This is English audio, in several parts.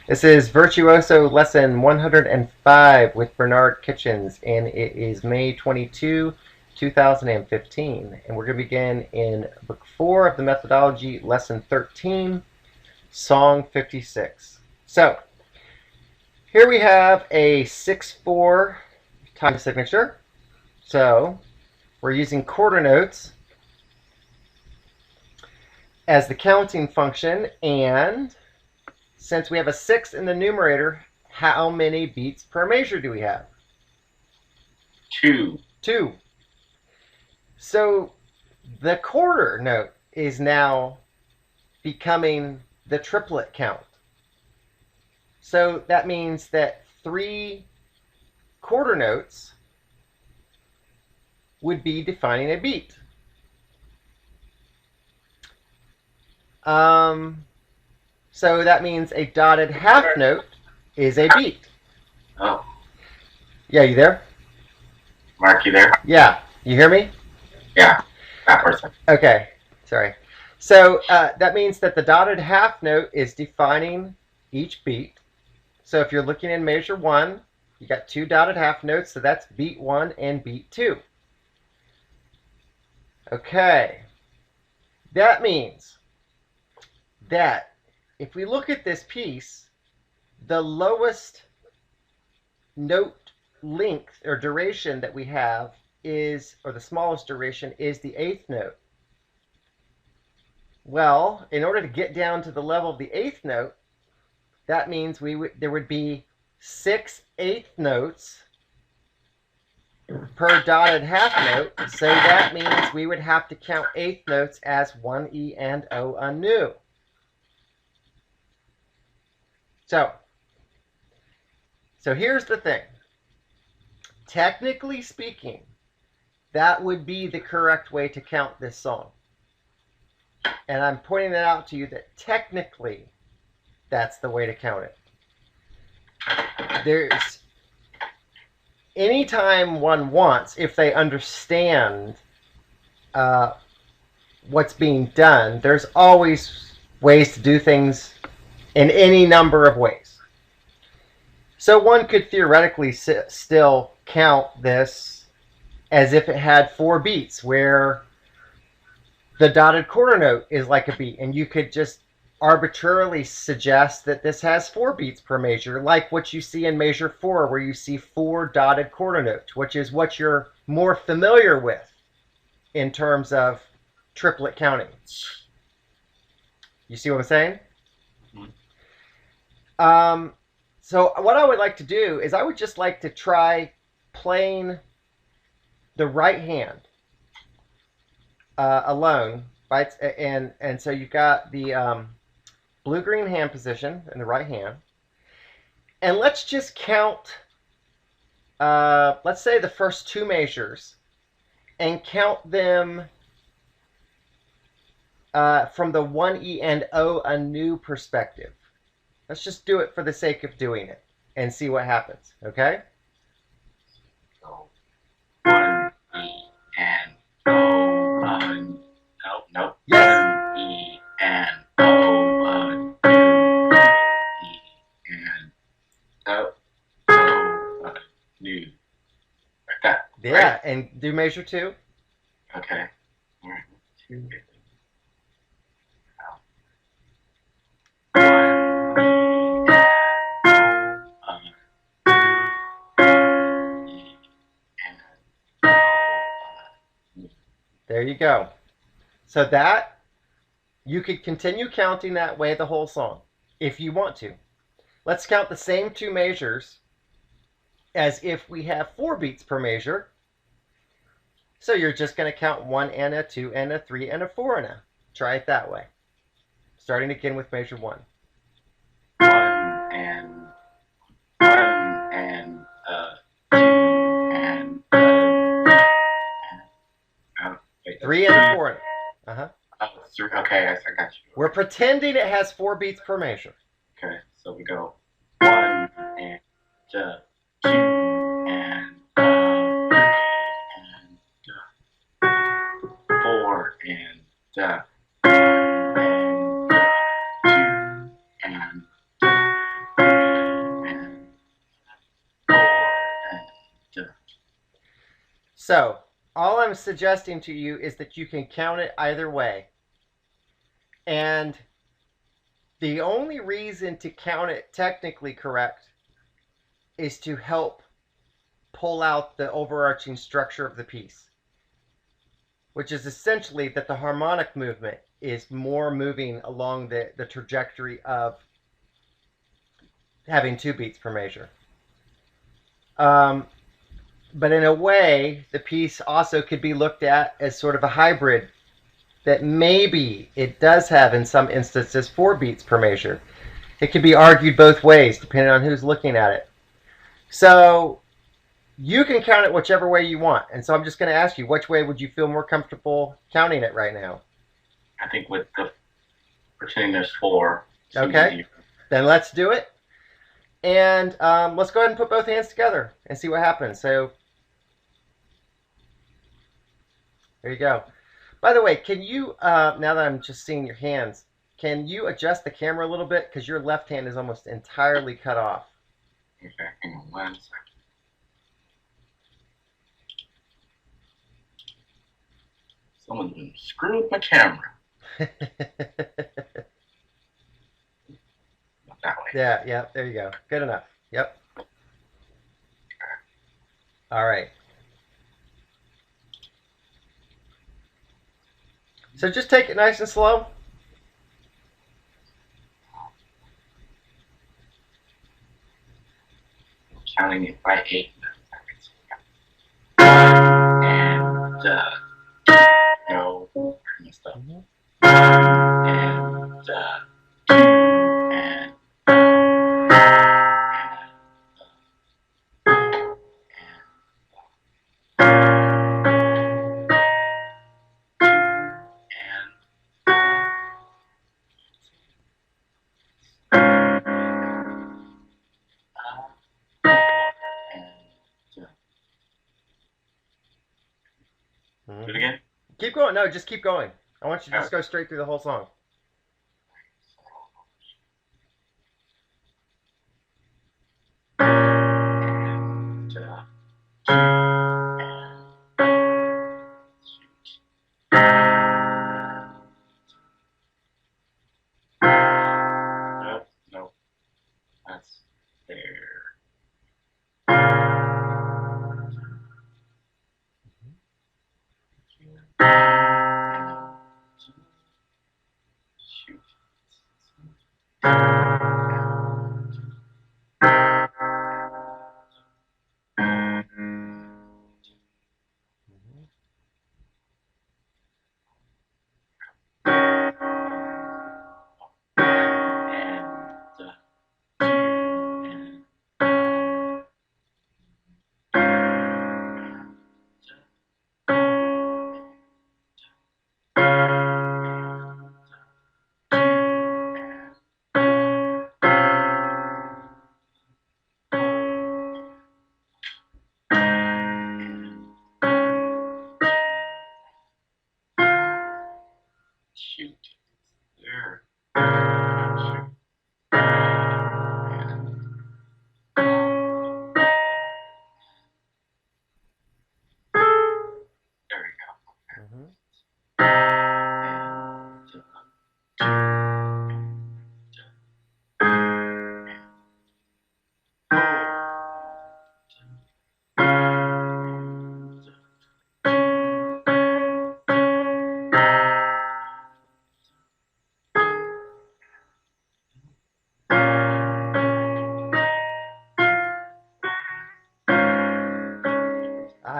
This is Virtuoso lesson 105 with Bernard Kitchens, and it is May 22, 2015. And we're going to begin in book 4 of the methodology, lesson 13, song 56. So, here we have a 6/4 time signature. So, we're using quarter notes as the counting function, and since we have a 6 in the numerator, how many beats per measure do we have? 2. 2. So the quarter note is now becoming the triplet count. So that means that 3 quarter notes would be defining a beat. So that means a dotted half note is a beat. Oh, Yeah, you there? Mark, you there? Yeah. You hear me? Yeah, that person. Okay. Sorry. So that means that the dotted half note is defining each beat. So if you're looking in measure 1, you got 2 dotted half notes, so that's beat 1 and beat 2. Okay. That means that if we look at this piece, the lowest note length or duration that we have is, or the smallest duration is the 8th note. Well, in order to get down to the level of the 8th note, that means there would be 6 8th notes per dotted half note. So that means we would have to count 8th notes as 1 E and O anew. So here's the thing. Technically speaking, that would be the correct way to count this song. And I'm pointing that out to you that technically that's the way to count it. There's anytime one wants, if they understand what's being done, there's always ways to do things in any number of ways. So one could theoretically still count this as if it had 4 beats, where the dotted quarter note is like a beat, and you could just arbitrarily suggest that this has 4 beats per measure, like what you see in measure 4, where you see 4 dotted quarter notes, which is what you're more familiar with in terms of triplet counting. You see what I'm saying? Mm-hmm. So what I would like to do is I would just like to try playing the right hand alone, right? And so you've got the blue-green hand position in the right hand. And let's just count, let's say the first 2 measures, and count them from the 1 E and O anew perspective. Let's just do it for the sake of doing it and see what happens, okay? So, 1 E and O anew. Nope. Yes. 1 E and O anew. E and O anew. Like that. Yeah, right? and do measure 2. Okay. All right. 2. There you go. So that, you could continue counting that way the whole song, if you want to. Let's count the same 2 measures as if we have 4 beats per measure. So you're just going to count 1 and a 2 and a 3 and a 4 and a. Try it that way. Starting again with measure 1. 1 and 2 and 3 and a 4 and a. Oh, 3. Okay, I got you. We're pretending it has 4 beats per measure. Okay, so we go 1 and 2 and 3 and 4 and 2 and So all I'm suggesting to you is that you can count it either way. And the only reason to count it technically correct is to help pull out the overarching structure of the piece, which is essentially that the harmonic movement is more moving along the trajectory of having 2 beats per measure. But in a way, the piece also could be looked at as sort of a hybrid that maybe it does have, in some instances, 4 beats per measure. It can be argued both ways, depending on who's looking at it. So you can count it whichever way you want. And so I'm just going to ask you, which way would you feel more comfortable counting it right now? I think with the pretending there's 4. Okay, then let's do it. And let's go ahead and put both hands together and see what happens. So there you go. By the way, can you, now that I'm just seeing your hands, can you adjust the camera a little bit? Because your left hand is almost entirely cut off. Okay, hang on 1 second. Someone's been screwing with my camera. Not that way. Yeah, there you go. Good enough. Yep. All right. So just take it nice and slow. Counting it by 8 seconds. And no, I messed up. And 2 and do it again? Keep going. No, just keep going. I want you to just go straight through the whole song. No, that's there. Shoot. Shoot. There. Shoot. There we go.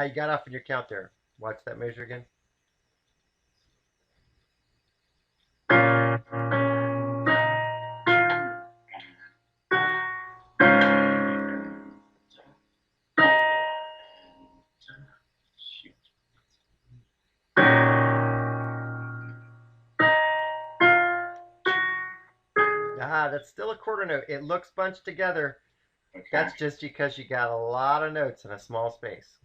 You got off in your count there. Watch that measure again. That's still a quarter note. It looks bunched together. Okay. That's just because you got a lot of notes in a small space.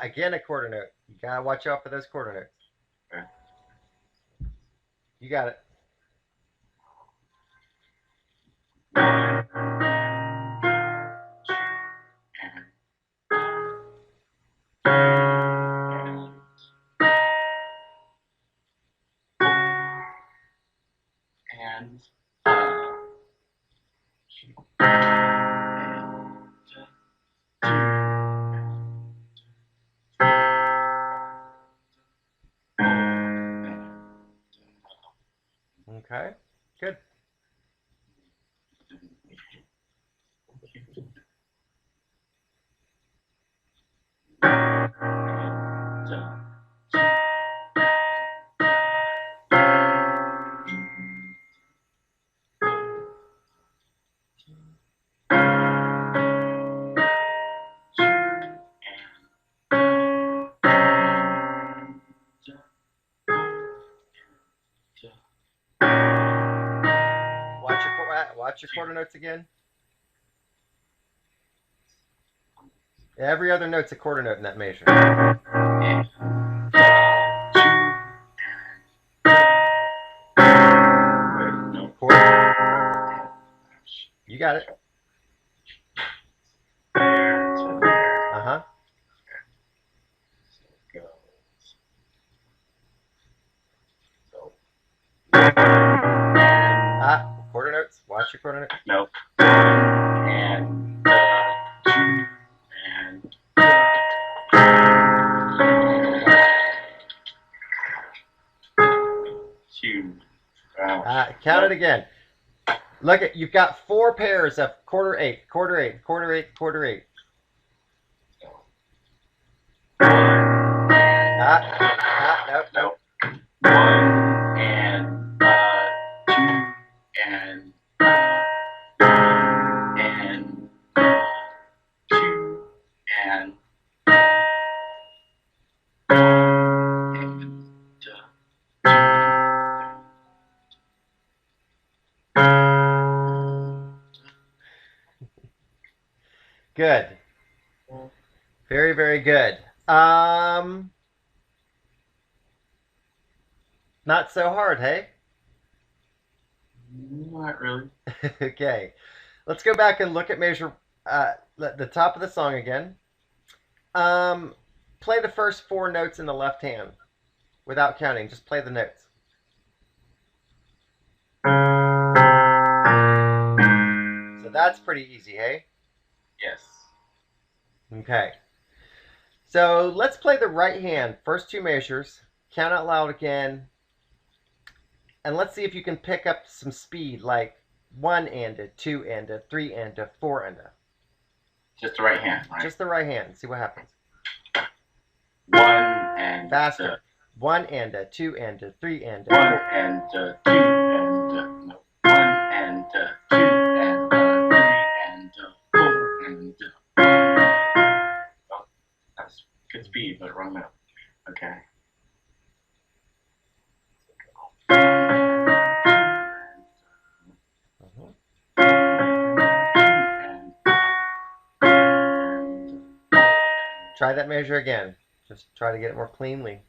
Again, a quarter note. You gotta watch out for those quarter notes. Okay. You got it. Okay, good. Watch your quarter notes again. Every other note's a quarter note in that measure. Quarter. You got it. Uh-huh. Quarter notes. Watch your quarter notes. Nope. And two. Count it again. Look at, you've got 4 pairs of quarter 8, quarter 8, quarter 8, quarter 8. Nope. 1 and 2 and 2 and Good. Very, very good. Not so hard, hey? Not really. Okay. Let's go back and look at measure the top of the song again. Play the first 4 notes in the left hand without counting. Just play the notes. So that's pretty easy, hey? Yes. Okay. So let's play the right hand, first 2 measures, count out loud again, and let's see if you can pick up some speed, like 1 and a, 2 and a, 3 and a, 4 and a. Just the right hand, right? Just the right hand. See what happens. 1 and faster. 1 and a, 2 and a, 3 and a, 1 and 2 and no. 1 and 2 and 3 and 4 and oh, that's good speed, but wrong note. Okay. Try that measure again. Just try to get it more cleanly.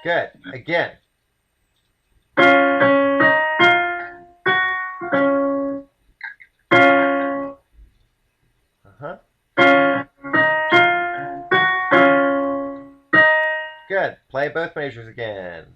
Good. Again. Uh-huh. Good. Play both measures again.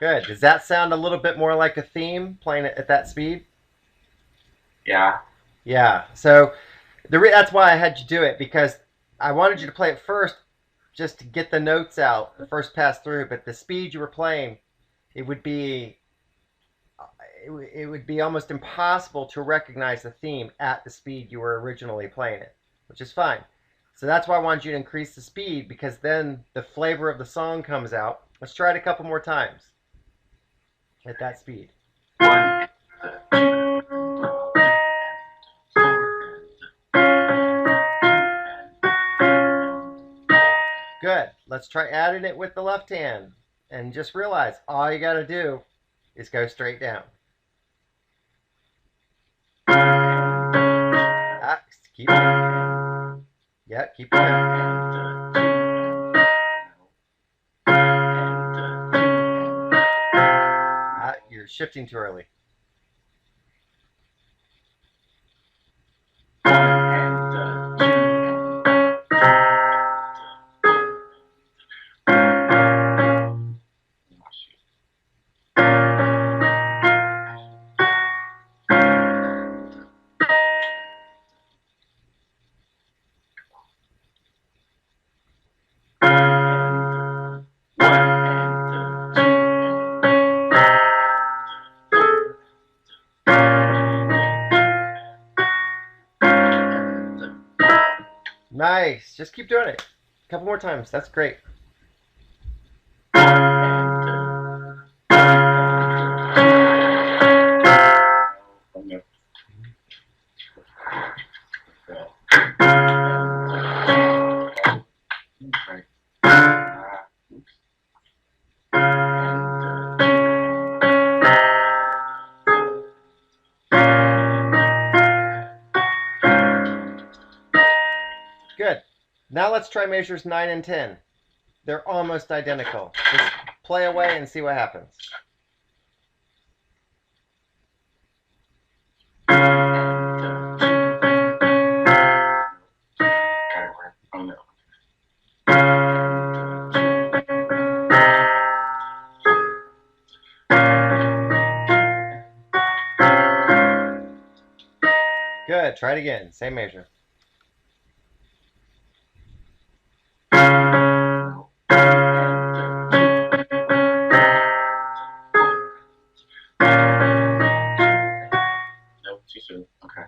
Good. Does that sound a little bit more like a theme, playing it at that speed? Yeah. Yeah. So that's why I had you do it, because I wanted you to play it first just to get the notes out, the first pass through. But the speed you were playing, it would be almost impossible to recognize the theme at the speed you were originally playing it, which is fine. So that's why I wanted you to increase the speed, because then the flavor of the song comes out. Let's try it a couple more times at that speed. Good. Let's try adding it with the left hand. And just realize all you got to do is go straight down. Keep going. Yeah, keep going. You're shifting too early. Nice. Just keep doing it. A couple more times. That's great. Good. Now let's try measures 9 and 10. They're almost identical. Just play away and see what happens. Good. Try it again. Same measure. Too soon. Okay.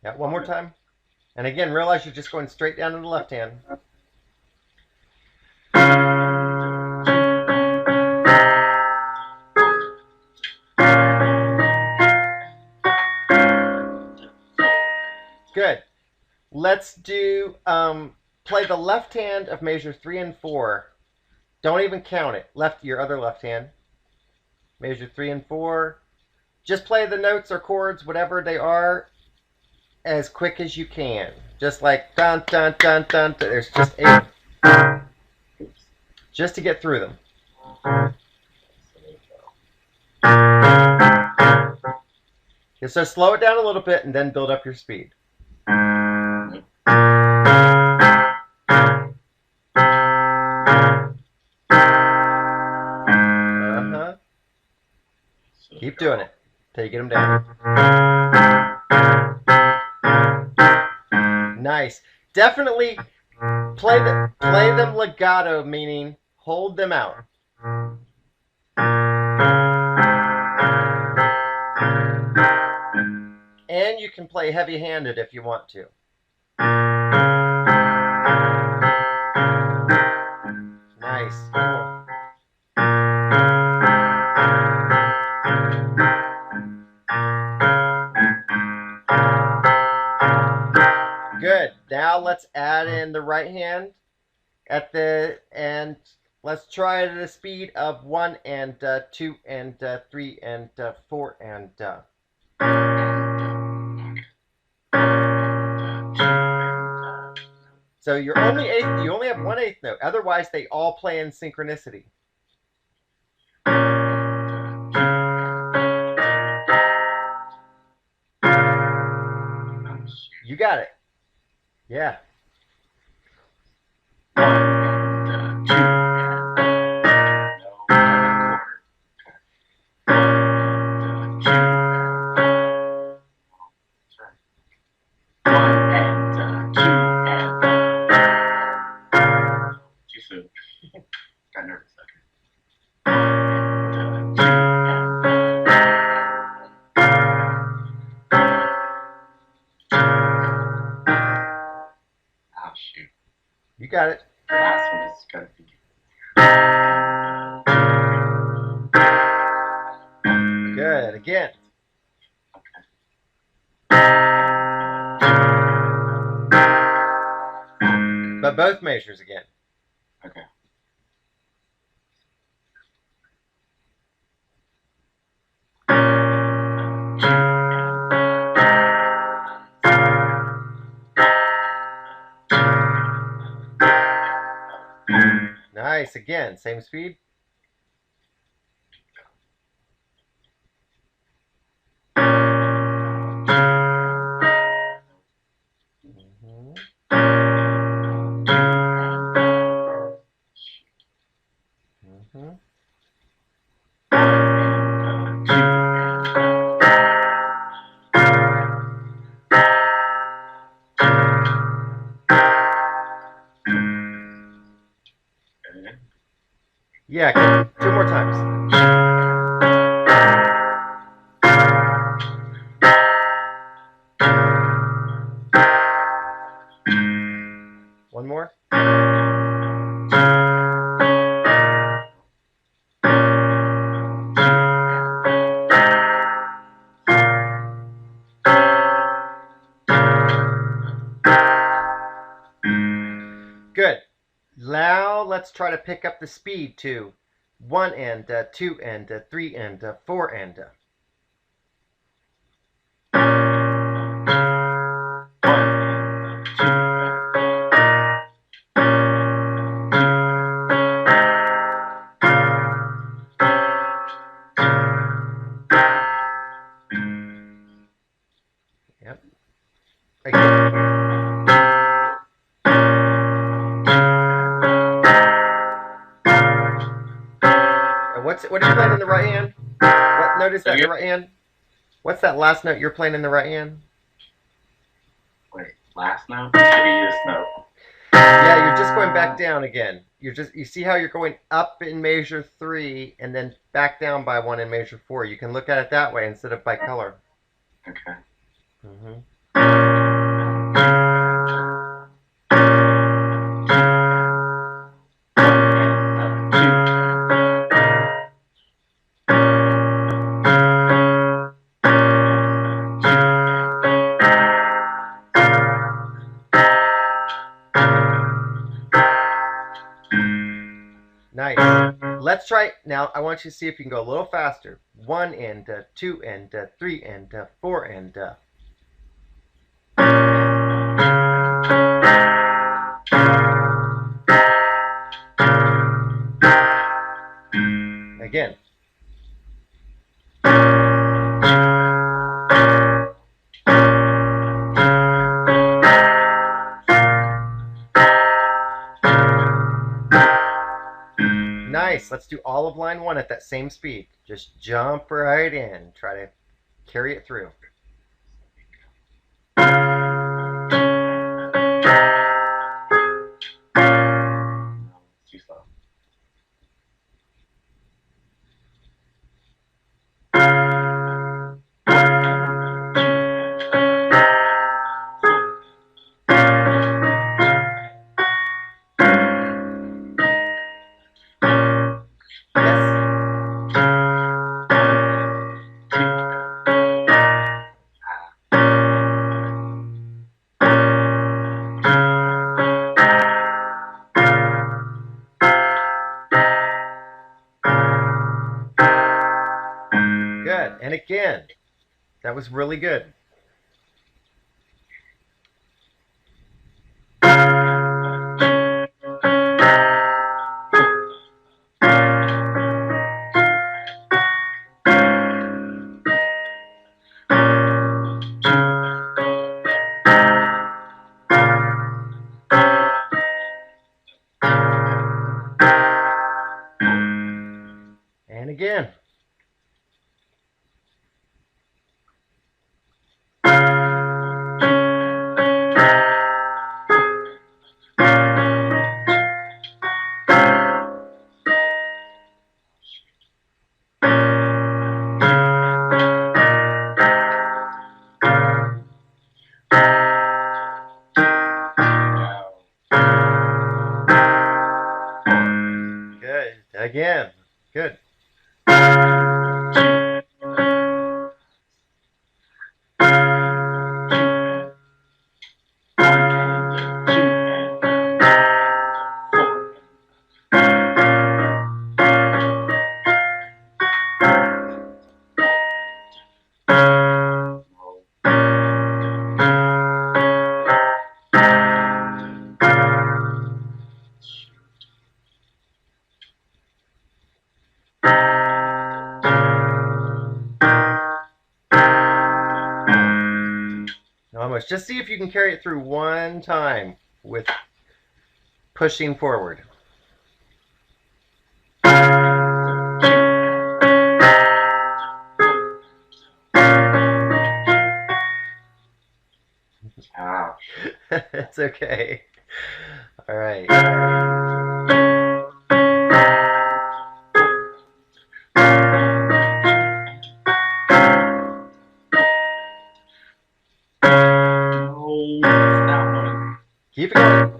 Yeah, one more time. And again, realize you're just going straight down to the left hand. Good. Let's do play the left hand of measure 3 and 4. Don't even count it. Your other left hand. Measure 3 and 4. Just play the notes or chords, whatever they are, as quick as you can. Just like dun dun dun dun. There's just 8. Just to get through them. Okay, so slow it down a little bit and then build up your speed. Keep doing it till you get them down. Nice. Definitely play them legato, meaning hold them out. And you can play heavy-handed if you want to. Nice. Cool. Good. Now let's add in the right hand and let's try it at a speed of 1 and 2 and 3 and 4 and So you're only eighth. You only have 1/8 note. Otherwise, they all play in synchronicity. You got it. Yeah. Got nervous. Oh shoot! You got it. The last one is gonna be. again. But both measures again. Okay. Nice. Again, same speed. Yeah, two more times. One more. Good. Now let's try to pick up the speed to 1 and 2 and 3 and 4 and. Yep. Again. What are you playing in the right hand? What note is that in the right hand? What's that last note you're playing in the right hand? Wait, last note? Maybe this note. Yeah, you're just going back down again. You see how you're going up in measure 3 and then back down by 1 in measure 4. You can look at it that way instead of by color. Okay. Nice. Let's try now. I want you to see if you can go a little faster. 1 and 2 and 3 and 4 and. Again. Nice. Let's do all of line 1 at that same speed. Just jump right in. Try to carry it through. Too slow. Good. And again. That was really good. And again. Good. Again. Good. notes. Just see if you can carry it through one time with pushing forward. It's okay. All right. Keep it going.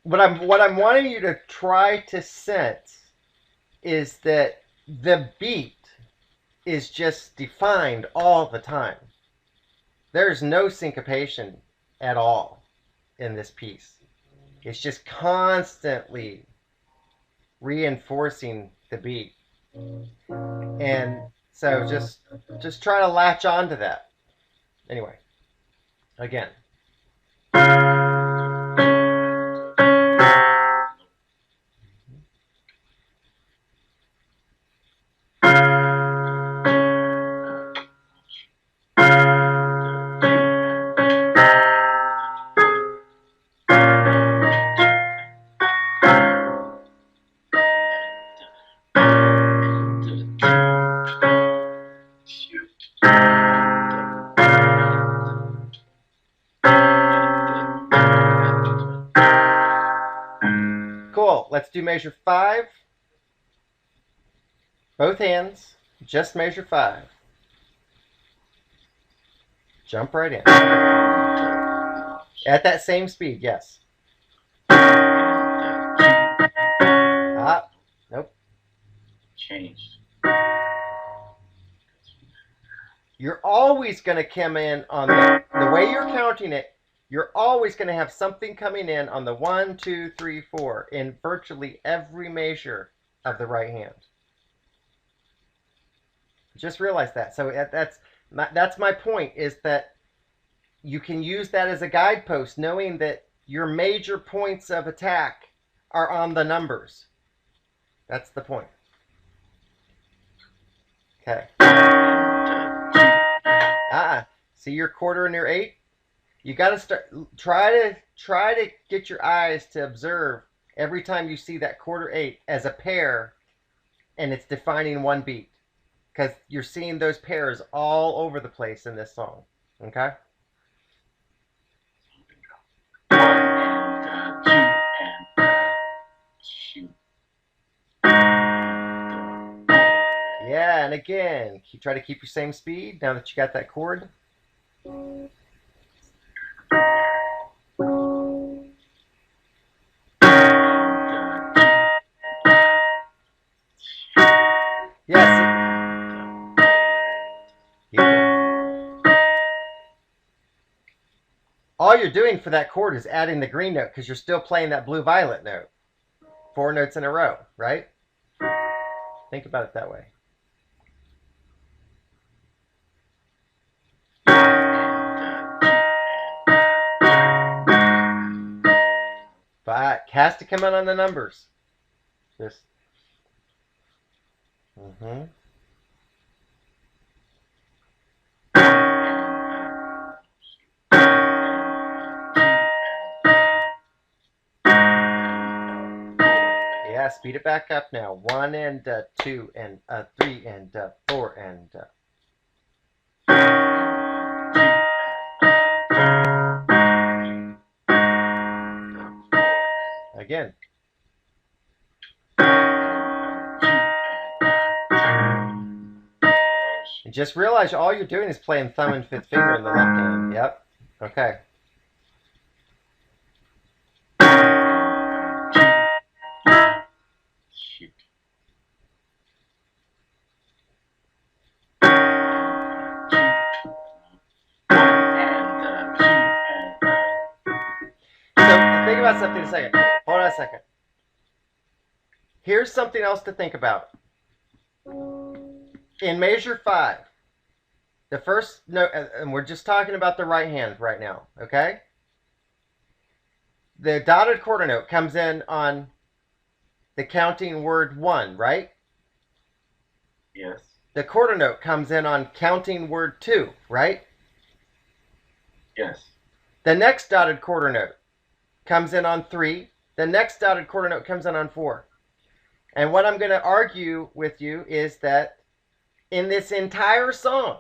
What I'm wanting you to try to sense is that the beat is just defined all the time. There's no syncopation at all in this piece. It's just constantly reinforcing the beat. And so just try to latch on to that. Anyway, again. Cool. Let's do measure 5. Both hands. Just measure 5. Jump right in. At that same speed, yes. Nope. Changed. You're always going to come in on the way you're counting it. You're always going to have something coming in on the 1, 2, 3, 4 in virtually every measure of the right hand. Just realize that. So that's my point, is that you can use that as a guidepost, knowing that your major points of attack are on the numbers. That's the point. Okay. See your quarter and your 8? You got to try to get your eyes to observe every time you see that quarter 8 as a pair, and it's defining one beat, because you're seeing those pairs all over the place in this song. Okay. Yeah, and again, try to keep your same speed now that you got that chord. Yes. All you're doing for that chord is adding the green note, because you're still playing that blue violet note. 4 notes in a row, right? Think about it that way. But it has to come out on the numbers. Just. Yeah, speed it back up now. 1 and 2 and 3 and 4 and. Again. And just realize all you're doing is playing thumb and 5th finger in the left hand. Yep. Okay. Think about something a second. Hold on a second. Here's something else to think about. In measure 5, the first note, and we're just talking about the right hand right now, okay? The dotted quarter note comes in on the counting word 1, right? Yes. The quarter note comes in on counting word 2, right? Yes. The next dotted quarter note comes in on 3. The next dotted quarter note comes in on 4. And what I'm going to argue with you is that in this entire song,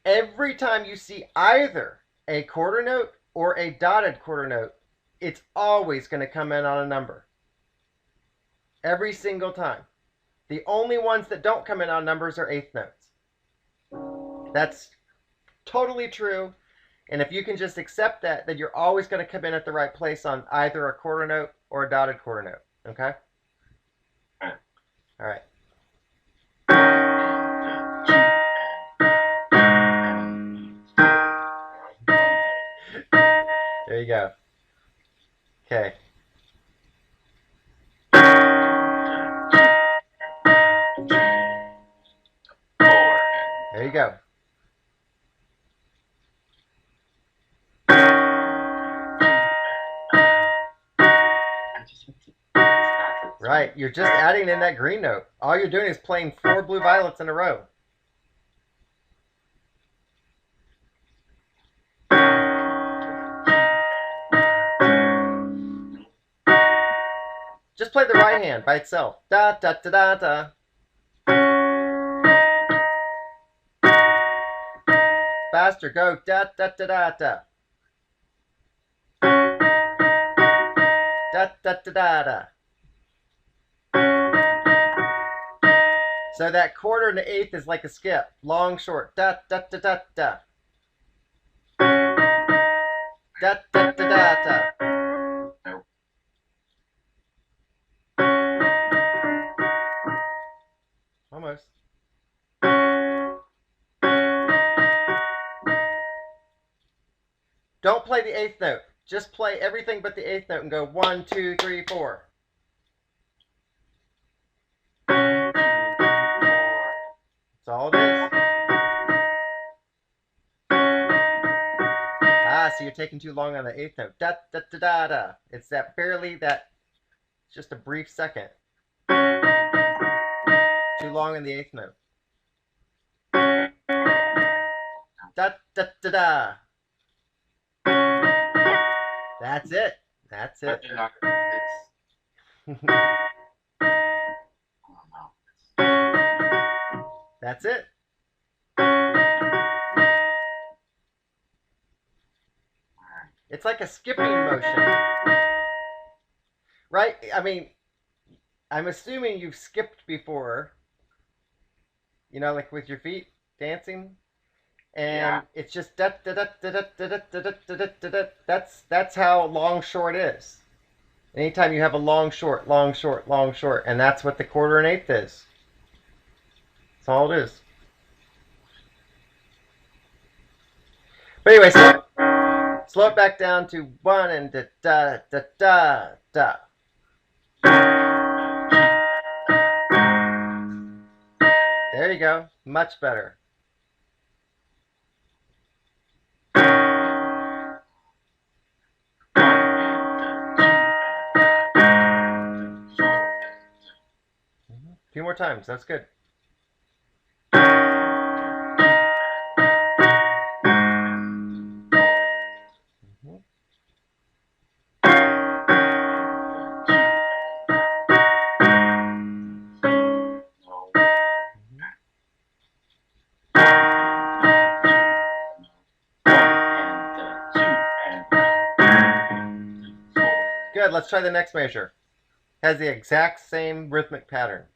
every time you see either a quarter note or a dotted quarter note, it's always going to come in on a number. Every single time. The only ones that don't come in on numbers are eighth notes. That's totally true. And if you can just accept that, then you're always going to come in at the right place on either a quarter note or a dotted quarter note. Okay? All right. There you go. Okay. There you go. Right, you're just adding in that green note. All you're doing is playing 4 blue violets in a row. Just play the right hand by itself. Da da da da da. Faster, go. Da da da da da. Da da da da da. So that quarter and the eighth is like a skip. Long, short. Da da da da da. Da da da da da. Nope. Almost. Don't play the eighth note. Just play everything but the eighth note and go 1, 2, 3, 4. That's all it is. Ah, so you're taking too long on the eighth note. Da da da da da. It's that barely that. Just a brief second. Too long on the eighth note. Da da da da. That's it. That's it. That's it. It's like a skipping motion. Right? I mean, I'm assuming you've skipped before. You know, like with your feet dancing. And it's just da da da da da da da da da da. That's how long short is. Anytime you have a long short, long short, long short, and that's what the quarter and eighth is. That's all it is. But anyway, slow it back down to 1 and da da da da da. There you go. Much better. A few more times. That's good. Good. Let's try the next measure. Has the exact same rhythmic pattern.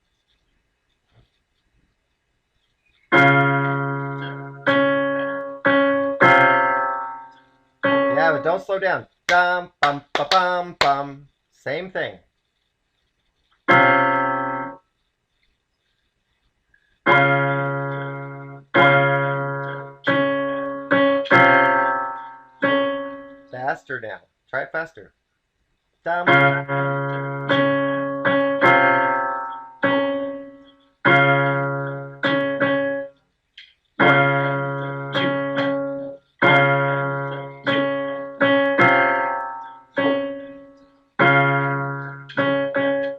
Yeah, but don't slow down. Dum bum ba bum bum. Same thing. Faster now. Try it faster. Dum.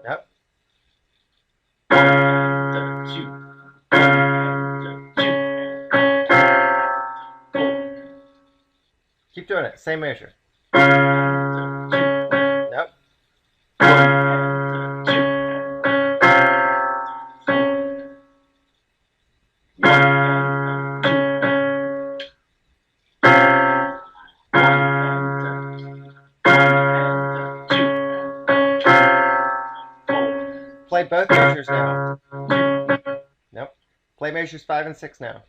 Yep. Keep doing it. Same measure. Nope. Play both measures now. Nope. Play measures 5 and 6 now.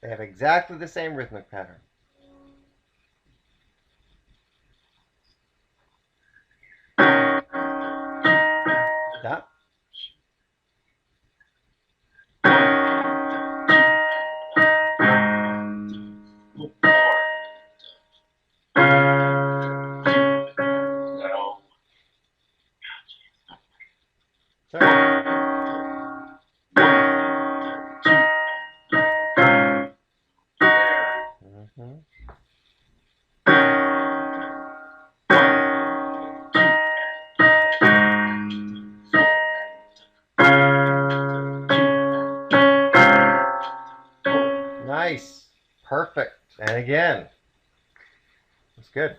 They have exactly the same rhythmic pattern. That. Nice. Perfect. And again. That's good.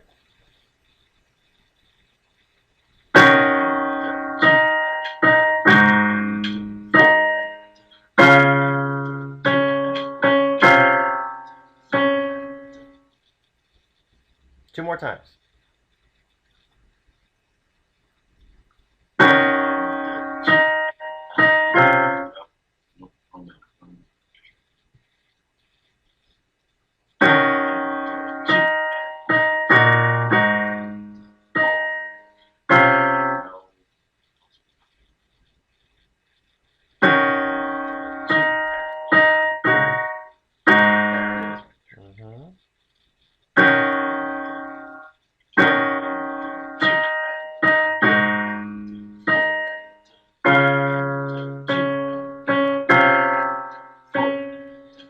Two more times.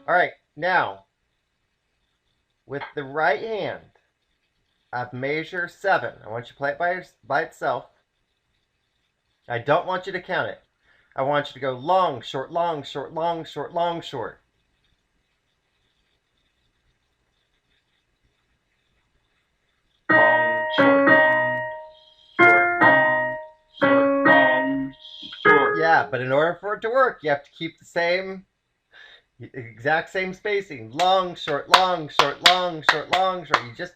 All right, now, with the right hand of measure 7, I want you to play it by itself. I don't want you to count it. I want you to go long, short, long, short, long, short, long, short. Long, short, long, short, long, short, long, short. Yeah, but in order for it to work, you have to keep the exact same spacing. Long, short, long, short, long, short, long, short. You just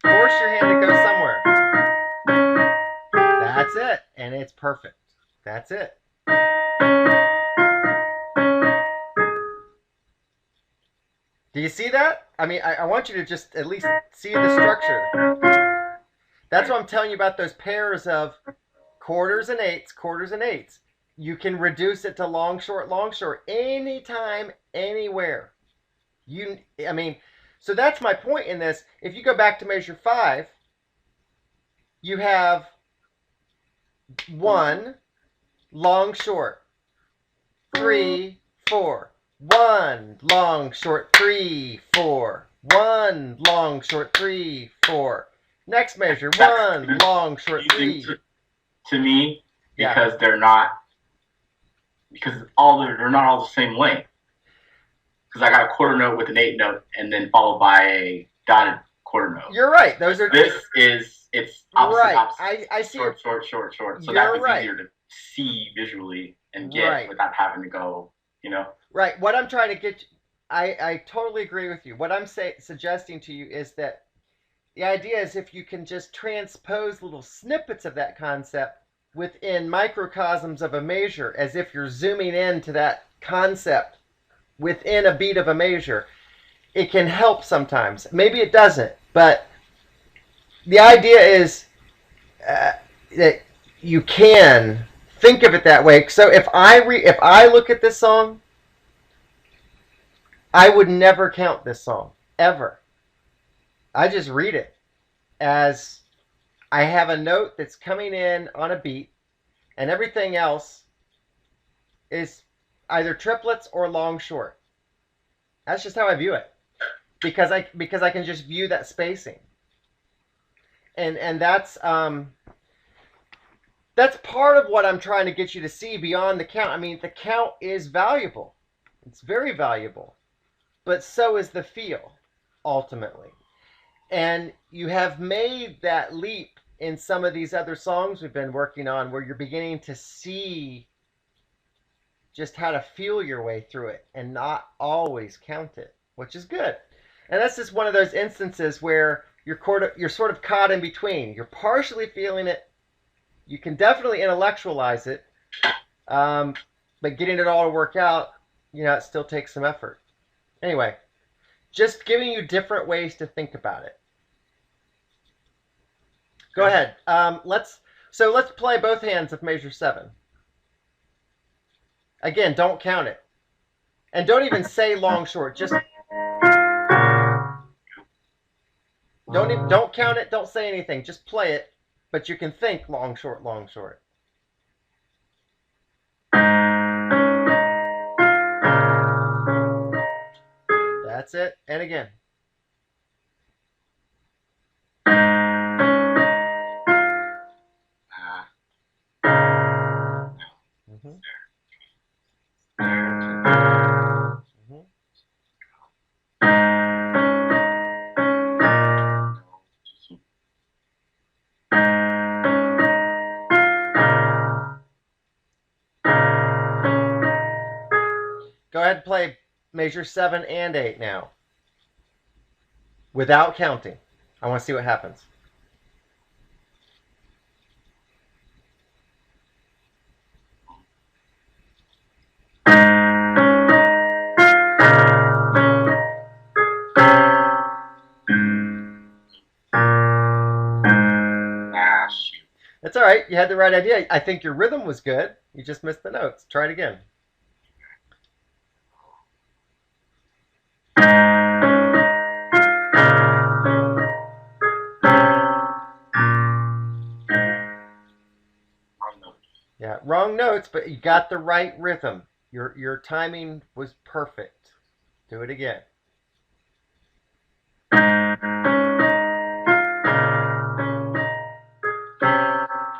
force your hand to go somewhere. That's it. And it's perfect. That's it. Do you see that? I mean, I want you to just at least see the structure. That's what I'm telling you about those pairs of quarters and eighths, quarters and eighths. You can reduce it to long, short, anytime, anywhere. So that's my point in this. If you go back to measure 5, you have 1, long, short, 3, 4. 1, long, short, 3, 4. 1, long, short, 3, 4. Next measure, 1, long, short, 3. To me, because they're not all the same length. Because I got a quarter note with an 8 note, and then followed by a dotted quarter note. You're right. It's opposite, right. Opposite. I see. Short. So You're that was right. easier to see visually and get without having to go, Right. What I'm trying to get, I totally agree with you. What I'm suggesting to you is that the idea is if you can just transpose little snippets of that concept within microcosms of a measure, as if you're zooming into that concept within a beat of a measure, it can help sometimes. Maybe it doesn't, but the idea is that you can think of it that way. So if I look at this song, I would never count this song, ever. I just read it as I have a note that's coming in on a beat, and everything else is either triplets or long, short. That's just how I view it, because I can just view that spacing, and that's part of what I'm trying to get you to see beyond the count. I mean, the count is valuable; it's very valuable, but so is the feel. ultimately. And you have made that leap in some of these other songs we've been working on where you're beginning to see just how to feel your way through it and not always count it, which is good. And that's just one of those instances where you're sort of caught in between. You're partially feeling it. You can definitely intellectualize it, but getting it all to work out, it still takes some effort. Anyway, just giving you different ways to think about it. Go ahead. Let's play both hands of measure 7. Again, don't count it. And don't even say long, short. Just don't count it. Don't say anything. Just play it. But you can think long, short, long, short. That's it. And again. Mm-hmm. Go ahead and play measure 7 and 8 now. Without counting. I want to see what happens. That's all right. You had the right idea. I think your rhythm was good. You just missed the notes. Try it again. Yeah, wrong notes, but you got the right rhythm. Your timing was perfect. Do it again.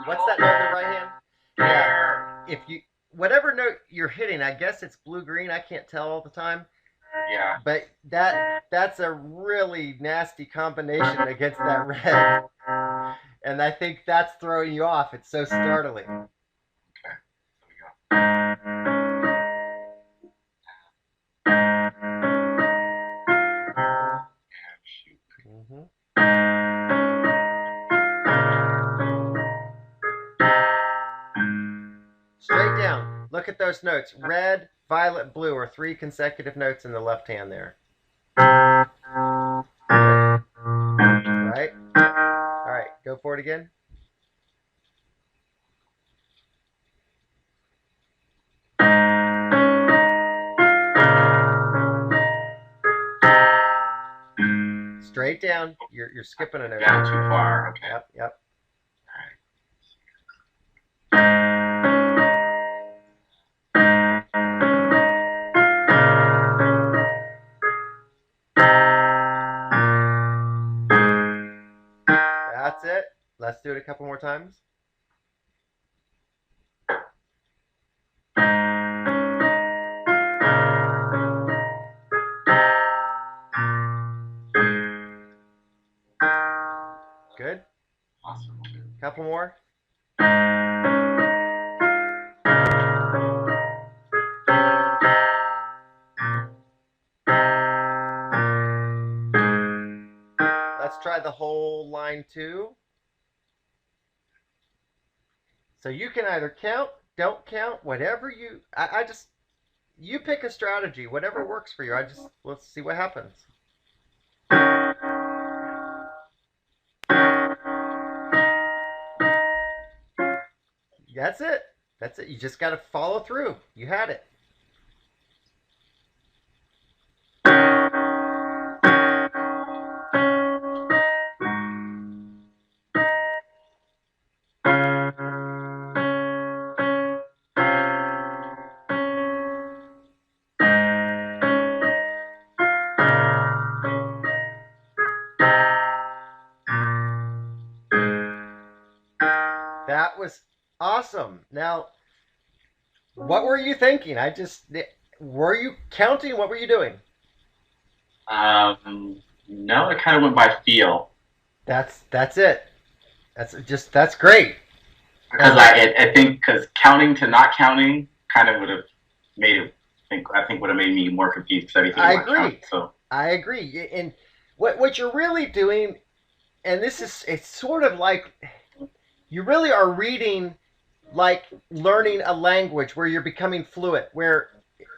What's that note in the right hand? Yeah. Whatever note you're hitting, I guess it's blue-green. I can't tell all the time. Yeah. But that's a really nasty combination against that red. And I think that's throwing you off. It's so startling. Okay. There we go. Mm-hmm. Straight down. Look at those notes. Red, violet, blue are 3 consecutive notes in the left hand there. Right? All right, go for it again. Straight down. You're skipping a note. Down too far. Okay. Yep. That's it. Let's do it a couple more times. Good. Awesome. Couple more. Let's try the whole line too. So you can either count, don't count, whatever you. You pick a strategy, whatever works for you. Let's see what happens. That's it. That's it. You just got to follow through. You had it. That was awesome. Now, what were you thinking? Were you counting? What were you doing? No, it kind of went by feel. That's it. That's great. Because I think because counting to not counting kind of would have made it. I think would have made me more confused because everything I about count. agree. So I agree. And what you're really doing, and this is it's sort of like you really are reading like learning a language where you're becoming fluent. Where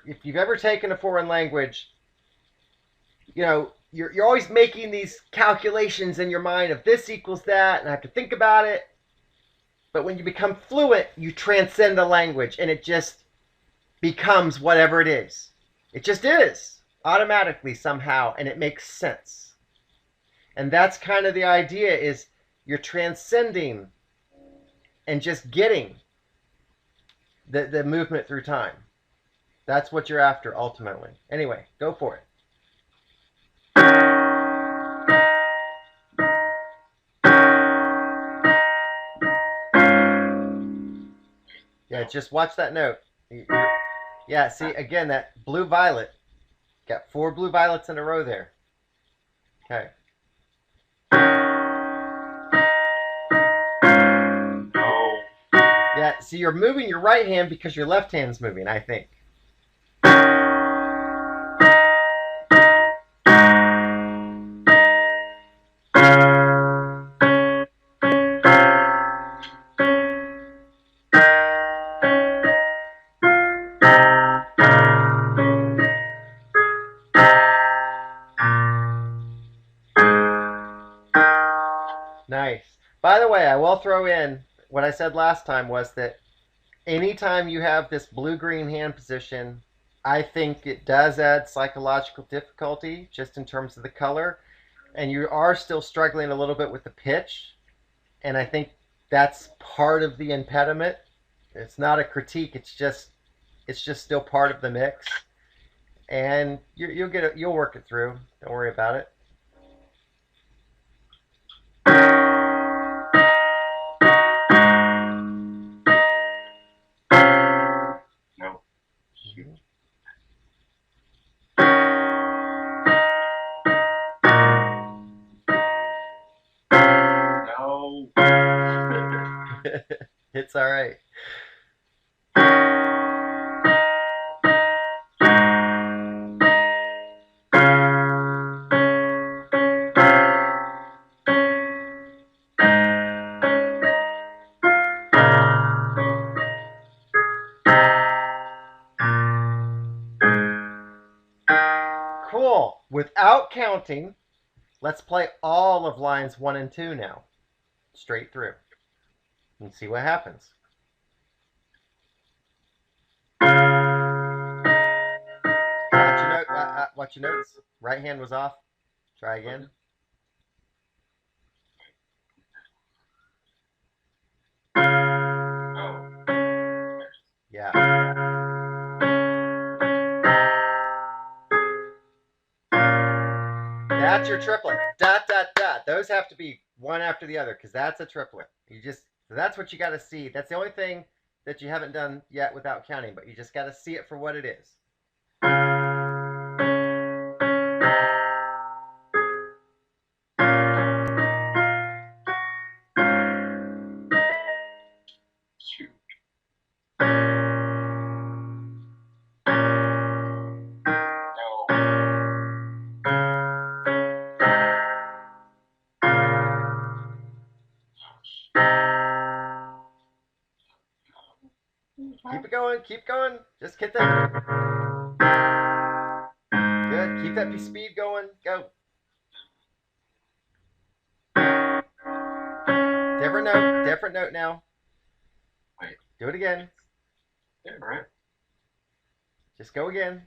if you've ever taken a foreign language, you know you're always making these calculations in your mind of this equals that, and I have to think about it. But when you become fluent, you transcend the language, and it just becomes whatever it is. It just is automatically somehow, and it makes sense. And that's kind of the idea: is you're transcending and just getting the movement through time. That's what you're after ultimately. Anyway, go for it. Yeah, just watch that note. Yeah, see, again, that blue violet. Got 4 blue violets in a row there. Okay. no. Yeah, see, you're moving your right hand because your left hand's moving, I think. Nice. By the way, I will throw in what I said last time was that anytime you have this blue-green hand position, I think it does add psychological difficulty just in terms of the color. And you are still struggling a little bit with the pitch. And I think that's part of the impediment. It's not a critique. It's just still part of the mix. And you'll get it. You'll work it through. Don't worry about it. No. No. It's all right. Cool. Without counting, let's play all of lines 1 and 2 now, straight through, and see what happens. Watch your notes. Right hand was off. Try again. Oh. Yeah. That's your triplet. Dot, dot, dot. Those have to be one after the other because that's a triplet. That's what you got to see. That's the only thing that you haven't done yet without counting, but you just got to see it for what it is. Shoot. No. Keep it going. Keep going. Just hit that. Good. Keep that speed going. Go. Different note. Different note now. Wait. Do it again. Yeah, right. Just go again.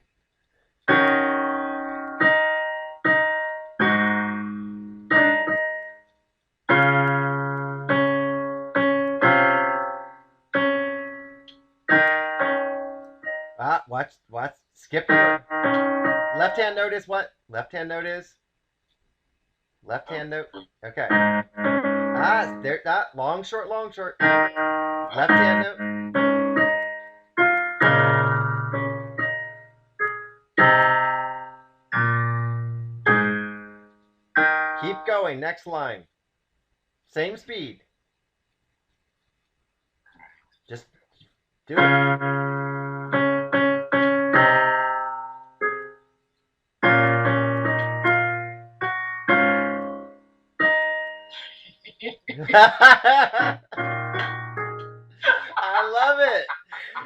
Watch. Skip it. Left hand note is what? Left hand note is? Left hand note. Okay. There. Long, short, long, short. Left hand note. going. Next line. Same speed. Just do it. I love it.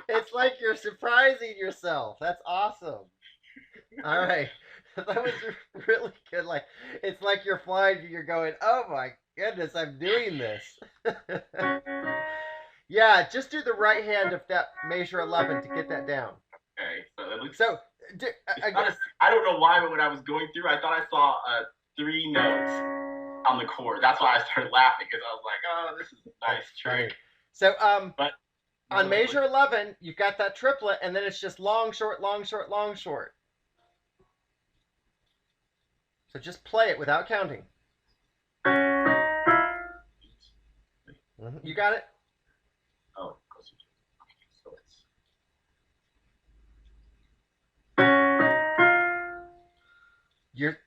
It's like you're surprising yourself. That's awesome. All right. That was really good. Like, it's like you're flying and you're going, oh my goodness, I'm doing this. Yeah, just do the right hand of that measure 11 to get that down. Okay, so it looks. So, I don't know why, but when I was going through, I thought I saw 3 notes on the chord. That's why I started laughing because I was like, oh, this is a nice trick. So, but on measure 11, you've got that triplet, and then it's just long, short, long, short, long, short. So just play it without counting. You got it? Oh, okay, so it's.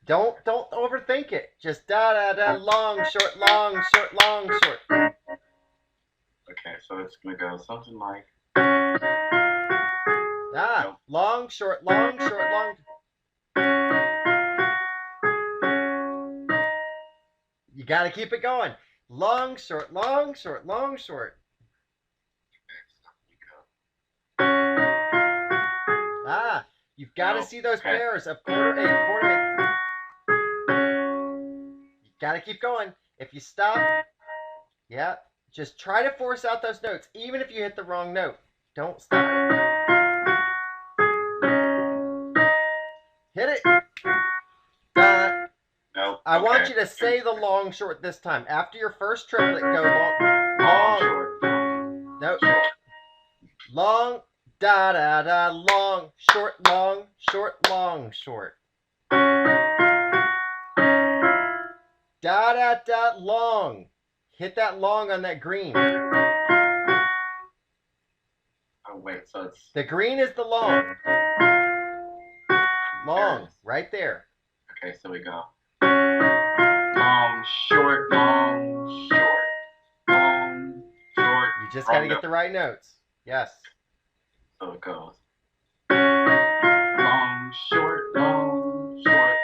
Don't overthink it. Just da da da, long, short, long, short, long, short. Okay, so it's gonna go something like. Long, short, long, short, long. You got to keep it going. Long, short, long, short, long, short. You've got to see those pairs of quarter eighth, quarter eighth. You got to keep going. If you stop, just try to force out those notes, even if you hit the wrong note. Don't stop. Hit it. No. I want you to say the long short this time. After your first triplet, go long, short. No. Long, da da da, long, short, long, short. Da da da, long. Hit that long on that green. Oh wait, so it's. The green is the long. Long, right there. Okay, so we go. Long, short, long, short. Long, short. You just got to get the right notes. Yes. So it goes. Long, short, long, short.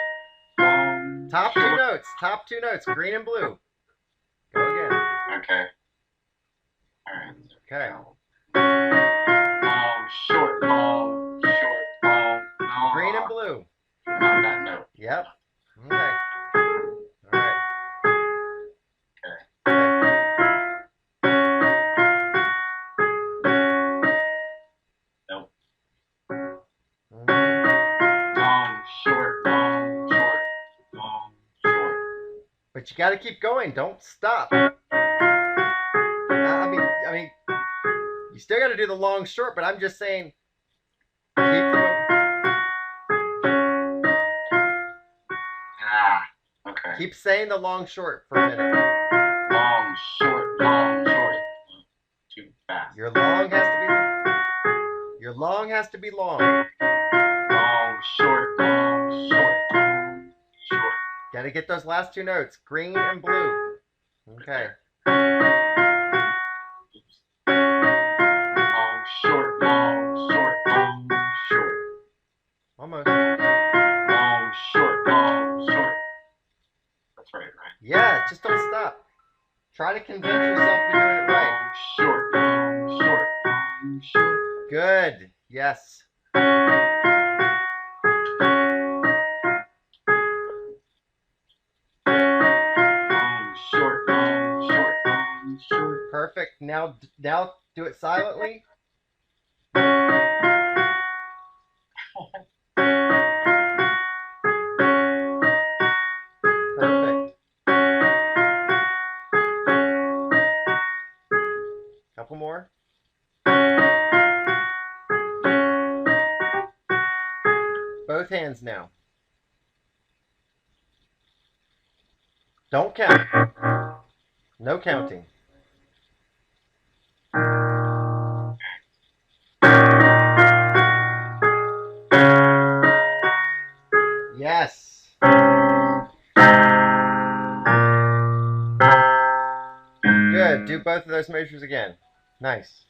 Long. Top two notes, green and blue. Go again. Okay. Alright. Okay. Long, short, long, long. Green and blue. On that note. Yep. Okay. All right. Okay. Nope. Long, short, long, short, long, short. But you got to keep going. Don't stop. I mean, you still got to do the long short, but I'm just saying, keep the. Okay. Keep saying the long short for a minute. Long, short, long, short. Too fast. Your long has to be long. Long, short, long, short, long, short. Got to get those last two notes, green and blue. Okay. Oops. Long, short, long, short, long, short. Almost. Long, short, long, short. That's right? Yeah, just don't stop. Try to convince yourself you're doing it right. Long, short, long, short, long, short. Good. Yes. Long, short, long, short, long, short. Perfect. Now do it silently. Perfect. Couple more. Both hands now. Don't count. No counting. Yes. Do both of those measures again. Nice.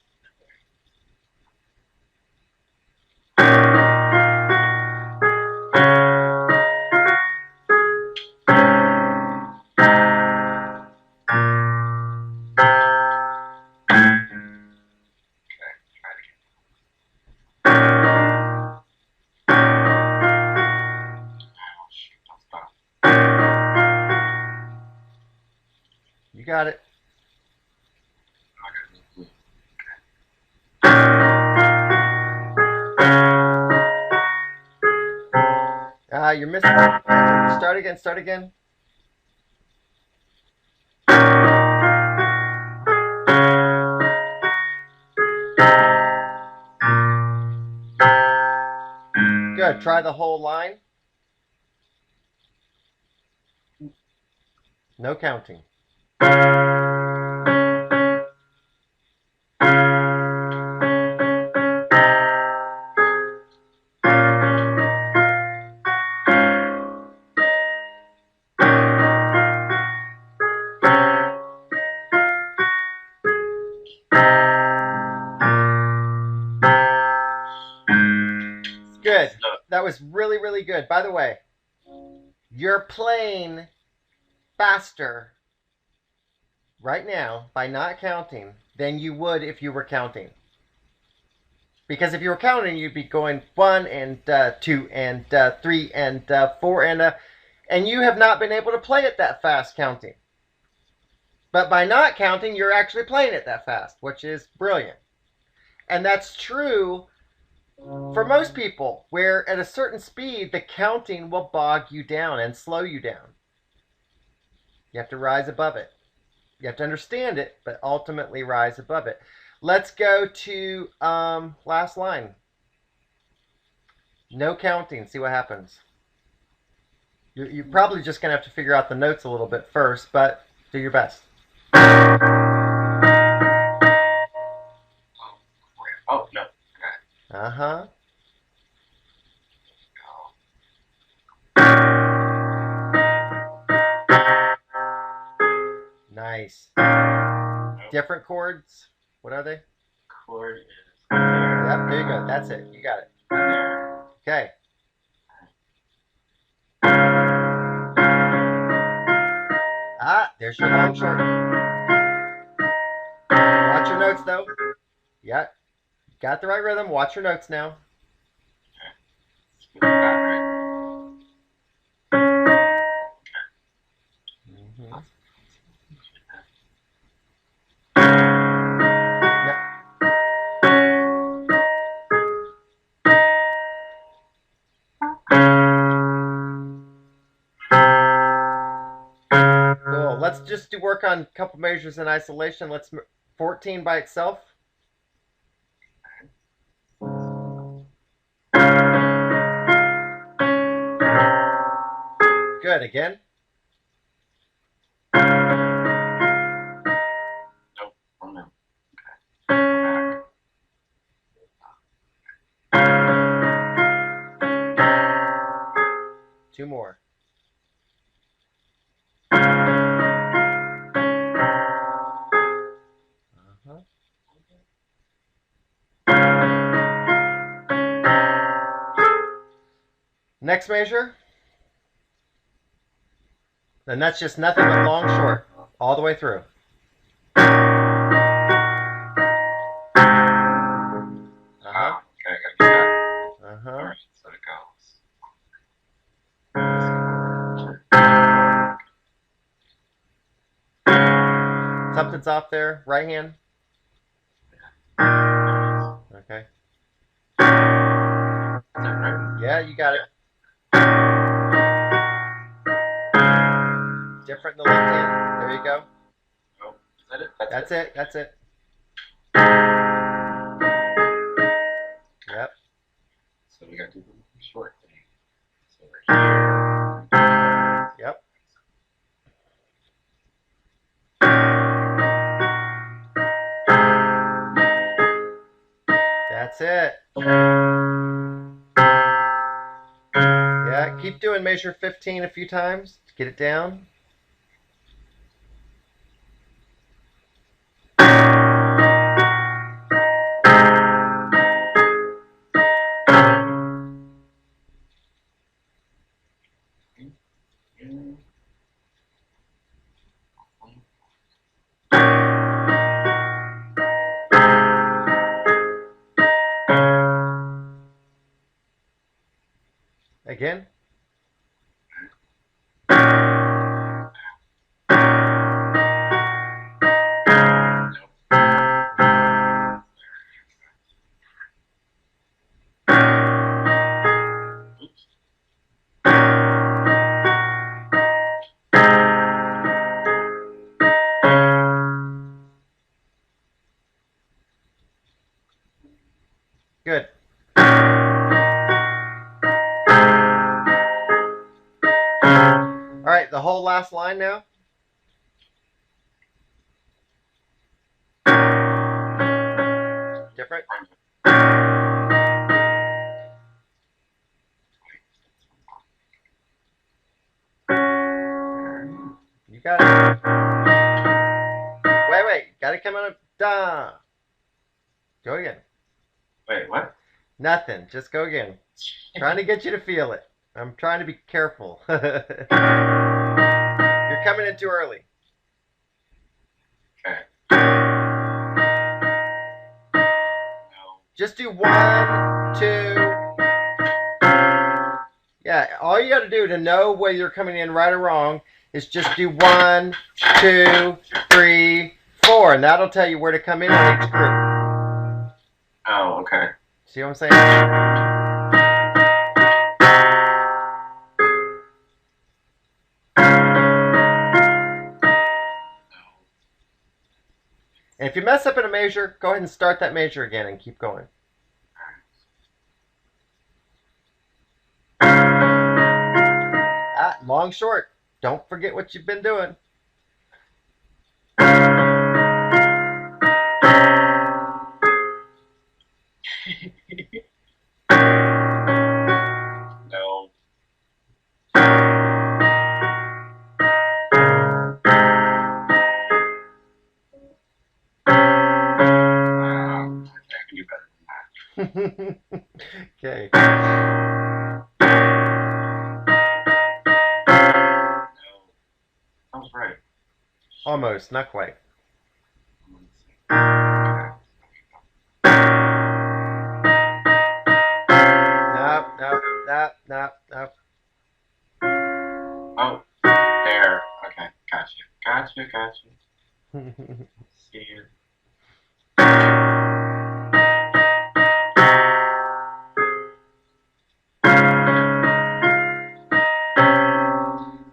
You got it. You're missing. Start again. Start again. Good. Try the whole line. No counting. Good. That was really, really good. By the way, you're playing faster right now by not counting than you would if you were counting. Because if you were counting, you'd be going 1 and 2 and 3 and 4 and you have not been able to play it that fast counting. But by not counting, you're actually playing it that fast, which is brilliant. And that's true for most people, where at a certain speed, the counting will bog you down and slow you down. You have to rise above it. You have to understand it, but ultimately rise above it. Let's go to last line. No counting. See what happens. You're probably just going to have to figure out the notes a little bit first, but do your best. Oh, no. Uh-huh. Nice. Different chords. What are they? Chord is... Yep, there you go. That's it. You got it. Okay. There's your long short. Watch your notes, though. Yeah. Got the right rhythm. Watch your notes now. Mm-hmm. Cool. Let's just work on a couple measures in isolation. Let's 14 by itself. Good. Again. Nope. Oh, no. Okay. Two more. Next measure. And that's just nothing but long short all the way through. Uh-huh. Okay, I gotta do that. Uh-huh. All right, so it goes. Something's off there. Right hand. Okay. Is that right? Yeah, you got it. Different in the left hand. There you go. Oh, is that it? That's it. That's it. Yep. So we got to do the short thing. So right here. Yep. That's it. Yeah, keep doing measure 15 a few times to get it down. Again. Good. All right, the whole last line now. Different. You got it. Wait. Got to come out of da. Go again. Wait, what? Nothing. Just go again. Trying to get you to feel it. I'm trying to be careful. You're coming in too early. Okay. Just do 1, 2. Yeah, all you got to do to know whether you're coming in right or wrong is just do 1, 2, 3, 4, and that'll tell you where to come in on each group. Oh, okay. See what I'm saying? And if you mess up in a measure, go ahead and start that measure again and keep going. Long, short. Don't forget what you've been doing. No. I can do better than that. Okay. That was right. Almost, not quite. Nope. Oh, there. Okay, gotcha. See you.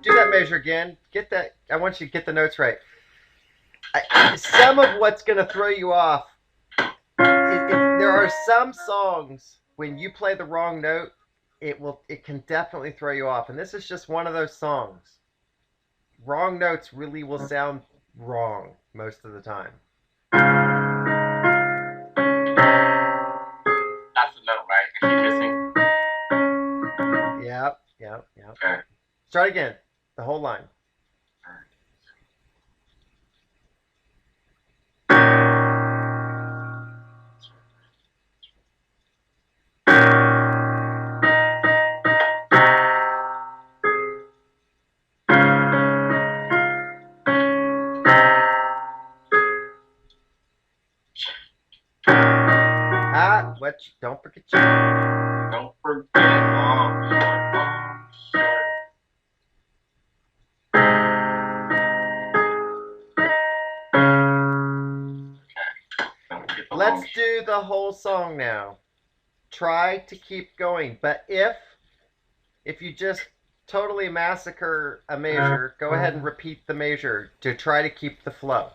Do that measure again. Get that. I want you to get the notes right. Some of what's going to throw you off. There are some songs when you play the wrong note, it can definitely throw you off, and this is just one of those songs. Wrong notes really will sound wrong most of the time. That's the note, right? I keep missing. Yep. Okay. Start again. The whole line. Don't forget you. Don't forget long, short. Okay. Let's do the whole song now. Try to keep going, but if you just totally massacre a measure, go ahead and repeat the measure to try to keep the flow.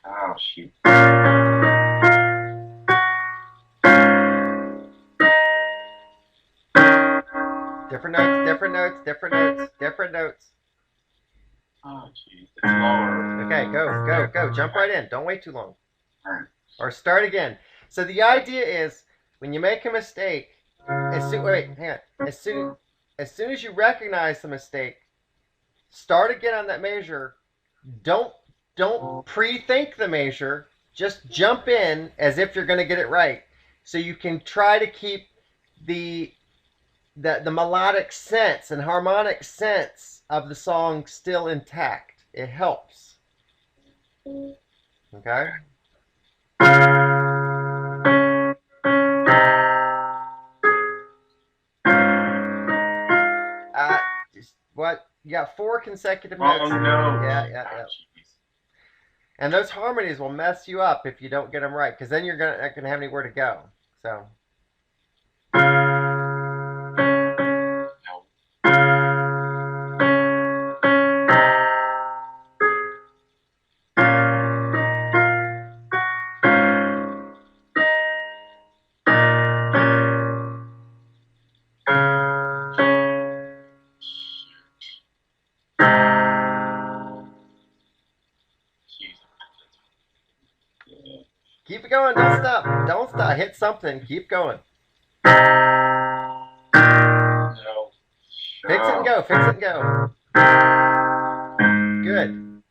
Oh, shoot. Different notes. Oh, jeez. It's lower. Okay, go. Jump right in. Don't wait too long. All right. Or start again. So the idea is, when you make a mistake, as soon as you recognize the mistake, start again on that measure. Don't pre-think the measure. Just jump in as if you're going to get it right. So you can try to keep the melodic sense and harmonic sense of the song still intact. It helps. Okay? What? You got 4 consecutive notes. Oh no. Yeah. And those harmonies will mess you up if you don't get them right, because then you're not gonna have anywhere to go. So. Keep it going. Don't stop. Don't stop. Hit something. Keep going. No. Fix it and go. Fix it and go. Good.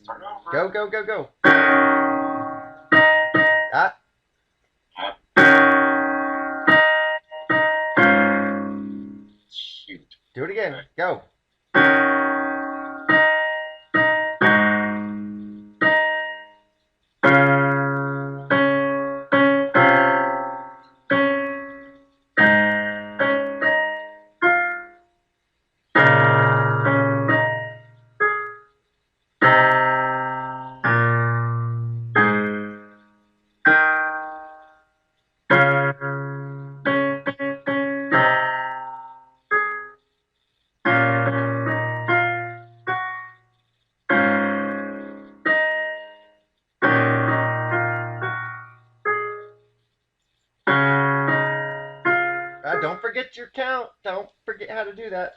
Start over. Go, go, go, go. Ah. Shoot. Do it again. Go. Don't forget your count. Don't forget how to do that.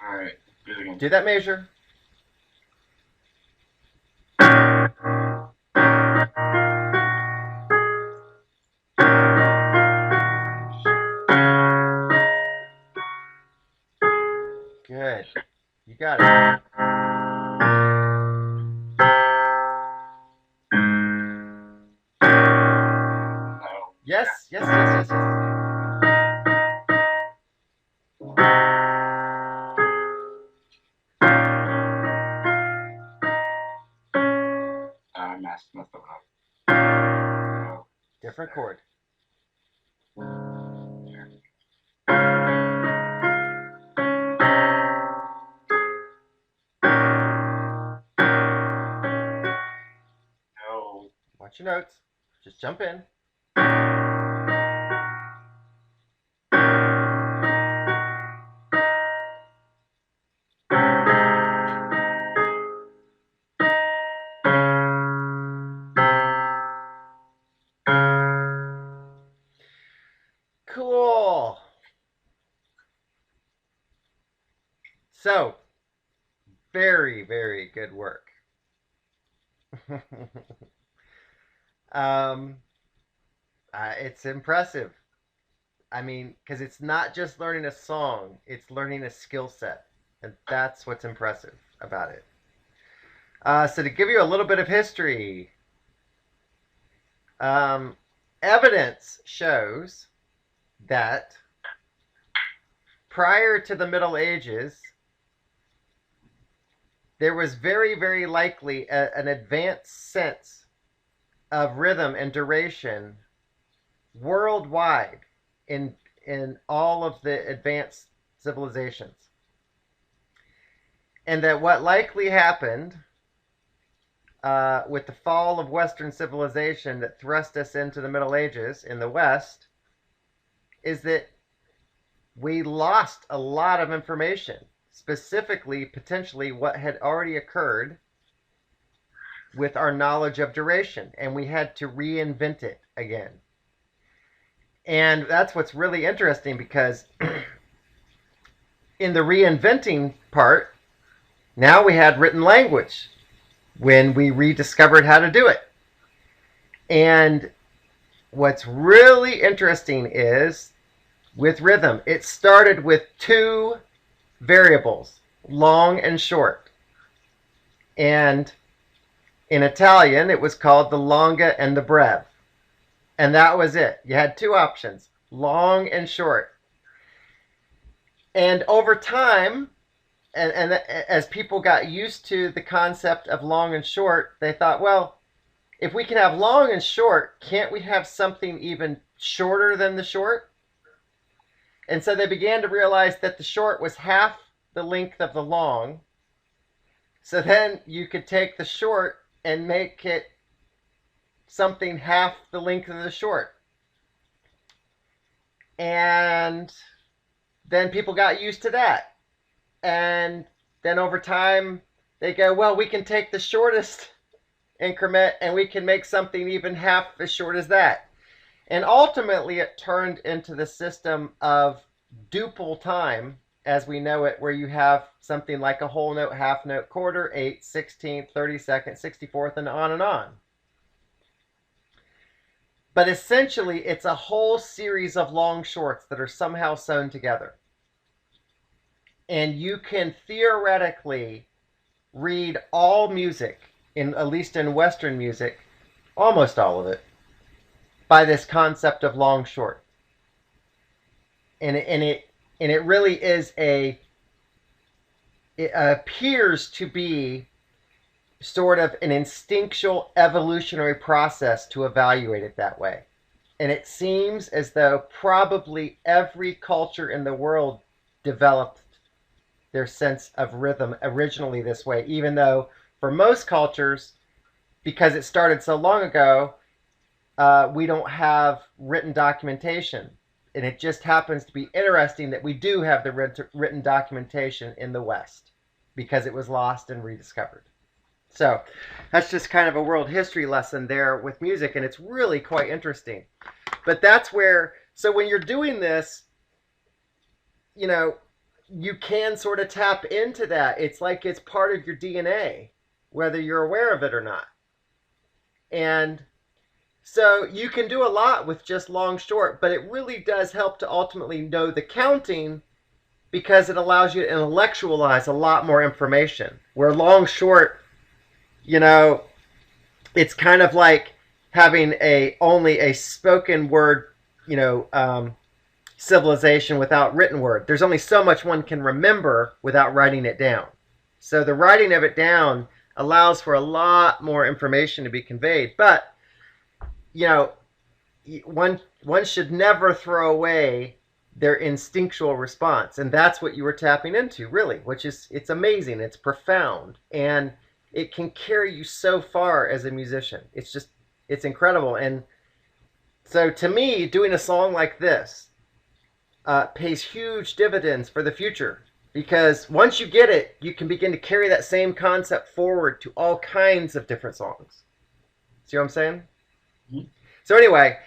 All right. Do it again. Do that measure. Good. You got it. No. Yes, yes, yes, yes, yes. I messed up. No. Different chord. No. Watch your notes. Just jump in. Cool. So, very, very good work. It's impressive. I mean, because it's not just learning a song, it's learning a skill set. And that's what's impressive about it. So to give you a little bit of history, evidence shows that prior to the Middle Ages, there was very, very likely an advanced sense of rhythm and duration worldwide in all of the advanced civilizations. And that what likely happened with the fall of Western civilization that thrust us into the Middle Ages in the West is that we lost a lot of information, specifically, potentially, what had already occurred with our knowledge of duration, and we had to reinvent it again. And that's what's really interesting, because in the reinventing part, now we had written language when we rediscovered how to do it. And what's really interesting is with rhythm, it started with 2 variables, long and short. And in Italian, it was called the longa and the breve. And that was it. You had 2 options, long and short. And over time, and as people got used to the concept of long and short, they thought, well, if we can have long and short, can't we have something even shorter than the short? And so they began to realize that the short was half the length of the long. So then you could take the short and make it something half the length of the short. And then people got used to that. And then over time, they go, well, we can take the shortest increment and we can make something even half as short as that. And ultimately, it turned into the system of duple time as we know it, where you have something like a whole note, half note, quarter, 8th, 16th, 32nd, 64th, and on and on. But essentially, it's a whole series of long shorts that are somehow sewn together. And you can theoretically read all music, at least in Western music, almost all of it, by this concept of long short. And it really is it appears to be sort of an instinctual evolutionary process to evaluate it that way. And it seems as though probably every culture in the world developed their sense of rhythm originally this way, even though for most cultures, because it started so long ago, we don't have written documentation. And it just happens to be interesting that we do have the written documentation in the West because it was lost and rediscovered. So that's just kind of a world history lesson there with music, and it's really quite interesting. But that's where, so when you're doing this, you know, you can sort of tap into that. It's like it's part of your DNA, whether you're aware of it or not. And so you can do a lot with just long short, but it really does help to ultimately know the counting because it allows you to intellectualize a lot more information. Where long short, you know, it's kind of like having only a spoken word, you know, civilization without written word. There's only so much one can remember without writing it down. So the writing of it down allows for a lot more information to be conveyed. But, you know, one should never throw away their instinctual response. And that's what you were tapping into, really, which is, it's amazing. It's profound. And it can carry you so far as a musician. It's just, it's incredible. And so to me, doing a song like this pays huge dividends for the future. Because once you get it, you can begin to carry that same concept forward to all kinds of different songs. See what I'm saying? Mm-hmm. So anyway,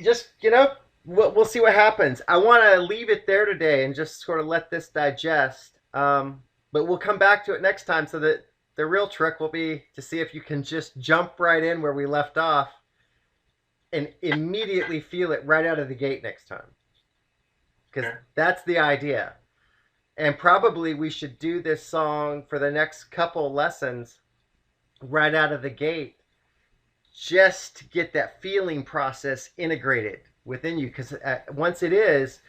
just, you know, we'll see what happens. I want to leave it there today and just sort of let this digest. But we'll come back to it next time, so that the real trick will be to see if you can just jump right in where we left off and immediately feel it right out of the gate next time. Because that's the idea. And probably we should do this song for the next couple lessons right out of the gate, just to get that feeling process integrated within you. Because once it is,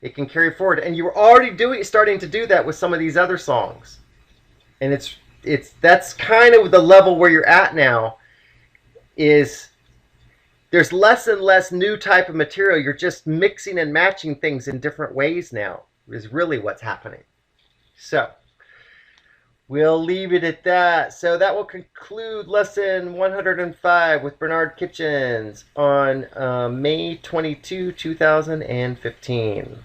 it can carry forward. And you were already starting to do that with some of these other songs. And that's kind of the level where you're at now, is there's less and less new type of material. You're just mixing and matching things in different ways now, is really what's happening. So we'll leave it at that. So that will conclude lesson 105 with Bernard Kitchens on May 22, 2015.